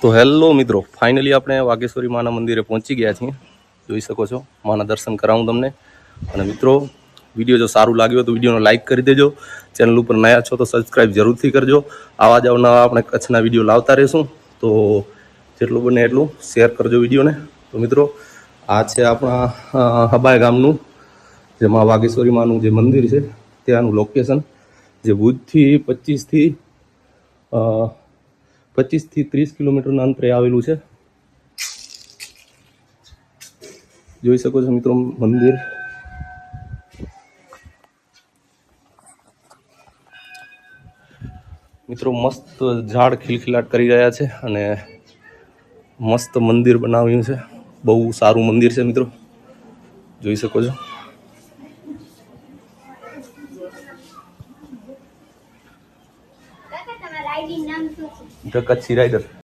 તો હેલો મિત્રો, ફાઇનલી આપણે વાઘેશ્વરી માના મંદિરે પહોંચી ગયા છીએ. જોઈ શકો છો, માના દર્શન કરાવું તમને. અને મિત્રો, વિડીયો જો સારું લાગ્યું તો વિડીયોને લાઇક કરી દેજો. ચેનલ ઉપર નયા છો તો સબસ્ક્રાઈબ જરૂરથી કરજો. આવા જ અવનવા આપણે કચ્છના વિડીયો લાવતા રહીશું. તો જેટલું બને એટલું શેર કરજો વિડીયોને. તો મિત્રો, આ છે આપણા હબાય ગામનું જેમાં વાઘેશ્વરી માનું જે મંદિર છે ત્યાંનું લોકેશન, જે ભુજથી 25 થી 30 કિલોમીટરના અંતરે આવેલું છે. જોઈ શકો છો મિત્રો મંદિર. મિત્રો મસ્ત ઝાડ ખિલખિલાટ કરી રહ્યા છે અને મસ્ત મંદિર બનાવ્યું છે. બહુ સારું મંદિર છે મિત્રો, જોઈ શકો છો. The Kutchi rider.